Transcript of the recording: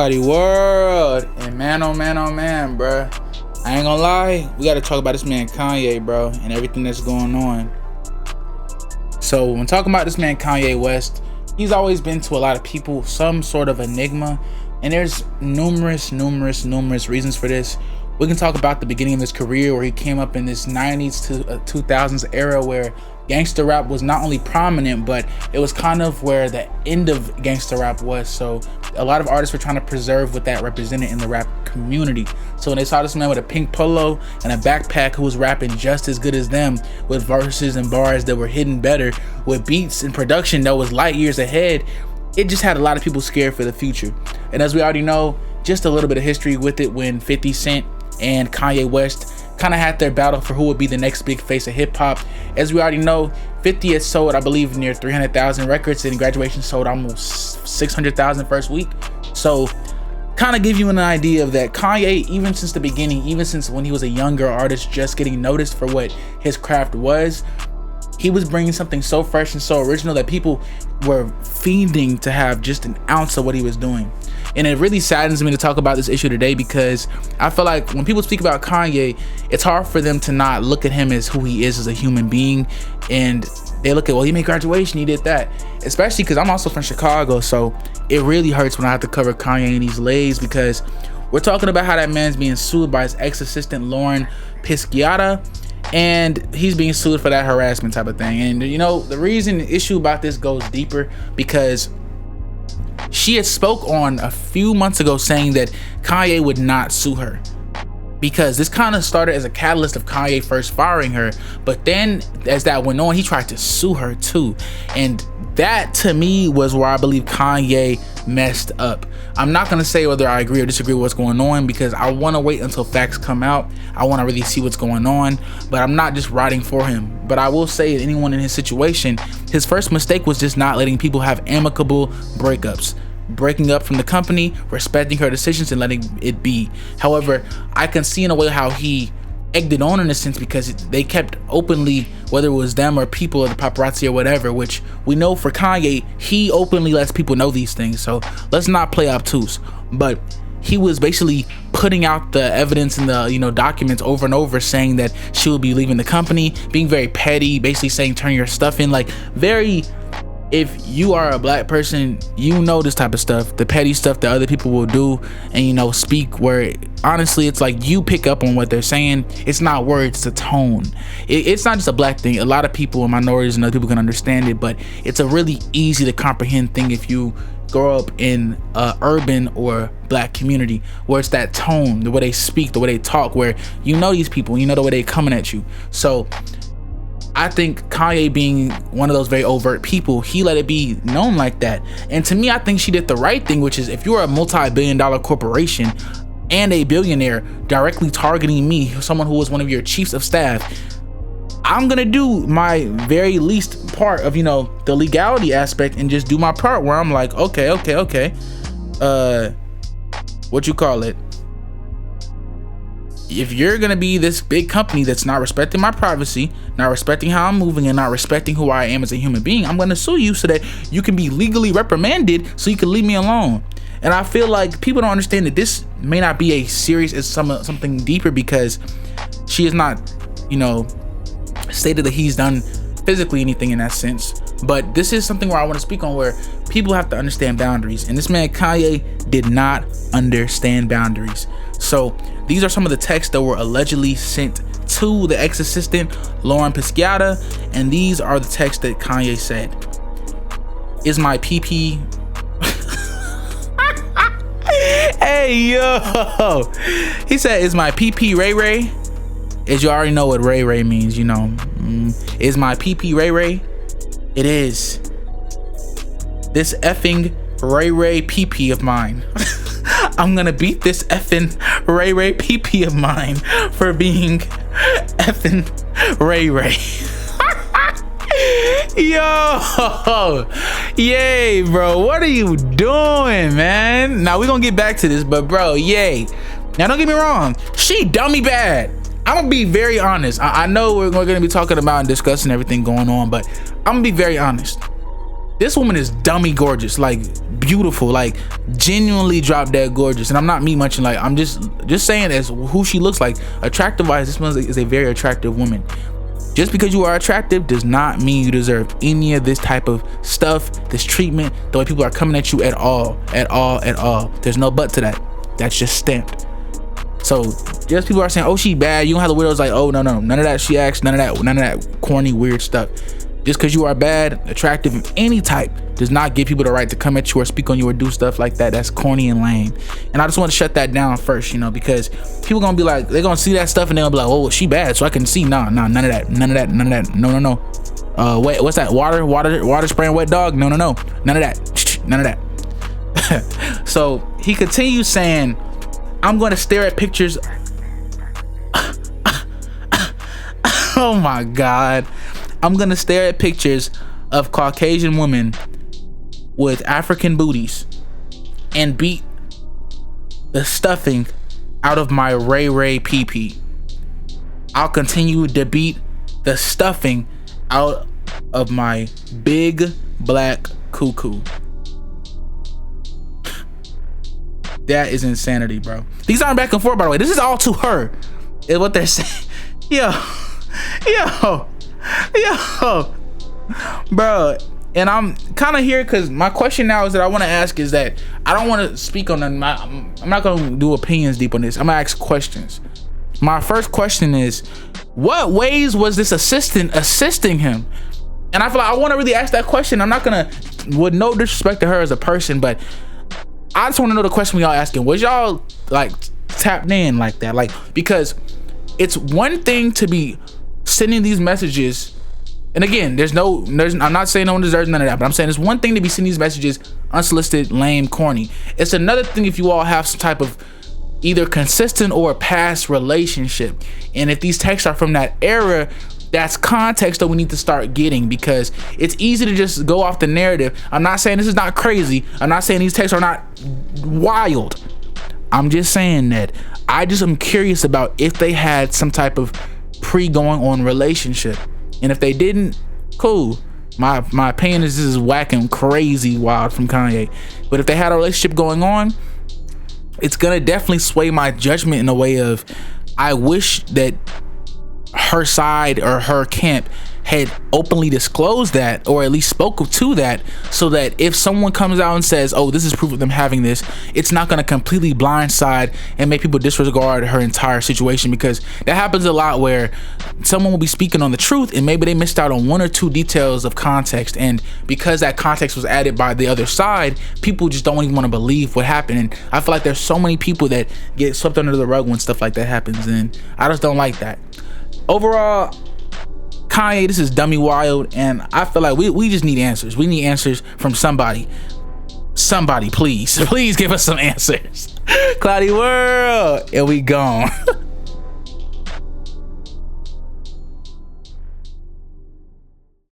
ClowdyWorld, and man, oh man, oh man, bruh. I ain't gonna lie, we gotta talk about this man Kanye, bro, and everything that's going on. So when talking about this man Kanye West, he's always been to a lot of people some sort of enigma, and there's numerous reasons for this. We can talk about the beginning of his career, where he came up in this 90s to 2000s era where gangster rap was not only prominent, but it was kind of where the end of gangster rap was. So a lot of artists were trying to preserve what that represented in the rap community. So when they saw this man with a pink polo and a backpack who was rapping just as good as them, with verses and bars that were hidden better, with beats and production that was light years ahead, it just had a lot of people scared for the future. And as we already know, just a little bit of history with it, when 50 Cent and Kanye West kind of had their battle for who would be the next big face of hip-hop. As we already know, 50 had sold, I believe, near 300,000 records, and Graduation sold almost 600,000 first week. So kind of give you an idea of that Kanye, even since the beginning, even since when he was a younger artist just getting noticed for what his craft was, he was bringing something so fresh and so original that people were fiending to have just an ounce of what he was doing. And it really saddens me to talk about this issue today, because I feel like when people speak about Kanye, it's hard for them to not look at him as who he is as a human being. And they look at, well, he made Graduation, he did that. Especially because I'm also from Chicago, so it really hurts when I have to cover Kanye in these lays, because we're talking about how that man's being sued by his ex-assistant Lauren Pisciata, and he's being sued for that harassment type of thing. And you know, the issue about this goes deeper, because she had spoke on a few months ago saying that Kanye would not sue her, because this kind of started as a catalyst of Kanye first firing her, but then as that went on, he tried to sue her too. And that to me was where I believe Kanye messed up. I'm not gonna say whether I agree or disagree with what's going on, because I want to wait until facts come out. I want to really see what's going on, but I'm not just riding for him. But I will say that anyone in his situation, his first mistake was just not letting people have amicable breakups, breaking up from the company, respecting her decisions, and letting it be. However, I can see in a way how he egged it on in a sense, because they kept openly, whether it was them or people or the paparazzi or whatever, which we know for Kanye, he openly lets people know these things, so let's not play obtuse. But he was basically putting out the evidence in the documents over and over, saying that she will be leaving the company, being very petty, basically saying turn your stuff in, like very, if you are a black person, you know this type of stuff, the petty stuff that other people will do and speak, where honestly it's like you pick up on what they're saying. It's not words, it's a tone. It's not just a black thing. A lot of people and minorities and other people can understand it, but it's a really easy to comprehend thing if you grow up in a urban or black community, where it's that tone, the way they speak, the way they talk, where these people, the way they coming at you. So I think Kanye, being one of those very overt people, he let it be known like that. And to me, I think she did the right thing, which is, if you're a multi-billion-dollar corporation and a billionaire directly targeting me, someone who was one of your chiefs of staff, I'm gonna do my very least part of the legality aspect and just do my part, where I'm like, okay, what you call it, if you're gonna be this big company that's not respecting my privacy, not respecting how I'm moving, and not respecting who I am as a human being, I'm gonna sue you so that you can be legally reprimanded, so you can leave me alone. And I feel like people don't understand that this may not be as serious as something deeper, because she has not stated that he's done physically anything in that sense. But this is something where I want to speak on, where people have to understand boundaries, and this man Kanye did not understand boundaries. So these are some of the texts that were allegedly sent to the ex-assistant Lauren Pisciata, and these are the texts that Kanye said. Is my PP hey yo, he said, is my PP Ray Ray? As you already know what Ray Ray means, is my PP Ray Ray? It is. This effing Ray Ray PP of mine. I'm gonna beat this effing Ray Ray PP of mine for being effing Ray Ray. Yo, yay, bro. What are you doing, man? Now we're gonna get back to this, but bro, yay. Now don't get me wrong, she dummy bad. I'm gonna be very honest. I know we're gonna be talking about and discussing everything going on, but I'm gonna be very honest. This woman is dummy gorgeous, like beautiful, like genuinely drop dead gorgeous. And I'm not me munching, like I'm just saying as who she looks like. Attractive wise, this one is a very attractive woman. Just because you are attractive does not mean you deserve any of this type of stuff, this treatment, the way people are coming at you at all. There's no but to that. That's just stamped. So just people are saying, oh, she bad, you don't have the widows, like, oh, no, none of that she acts, none of that corny weird stuff. Just because you are bad, attractive of any type does not give people the right to come at you or speak on you or do stuff like that. That's corny and lame. And I just want to shut that down first, you know, because people gonna be like, they're gonna see that stuff and they're gonna be like, oh, she bad, so I can see. Nah, none of that. No. Wait, what's that? Water spraying wet dog? No. None of that. So he continues saying, I'm gonna stare at pictures. Oh my God. I'm gonna stare at pictures of Caucasian women with African booties and beat the stuffing out of my Ray pee. I'll continue to beat the stuffing out of my big black cuckoo. That is insanity, bro. These aren't back and forth, by the way. This is all to her, is what they're saying. Yo, bro. And I'm kind of here because my question now is that I want to ask is that I don't want to speak on I'm not going to do opinions deep on this. I'm gonna ask questions. My first question is, what ways was this assistant assisting him? And I feel like I want to really ask that question. I'm not gonna, with no disrespect to her as a person, but I just want to know the question we all asking. Was y'all like tapped in like that? Like, because it's one thing to be sending these messages, and again, I'm not saying no one deserves none of that, but I'm saying it's one thing to be sending these messages unsolicited, lame, corny. It's another thing if you all have some type of either consistent or past relationship, and if these texts are from that era, that's context that we need to start getting, because it's easy to just go off the narrative. I'm not saying this is not crazy. I'm not saying these texts are not wild. I'm just saying that I just am curious about if they had some type of pre-going on relationship, and if they didn't, cool. My opinion is this is whacking crazy wild from Kanye. But if they had a relationship going on, it's gonna definitely sway my judgment in a way of, I wish that her side or her camp had openly disclosed that, or at least spoke to that, so that if someone comes out and says, oh, this is proof of them having this, it's not going to completely blindside and make people disregard her entire situation. Because that happens a lot, where someone will be speaking on the truth and maybe they missed out on one or two details of context, and because that context was added by the other side, people just don't even want to believe what happened. And I feel like there's so many people that get swept under the rug when stuff like that happens, and I just don't like that. Overall, Kanye, this is dummy wild, and I feel like we just need answers. We need answers from somebody. Somebody, please give us some answers. ClowdyWorld, and we gone.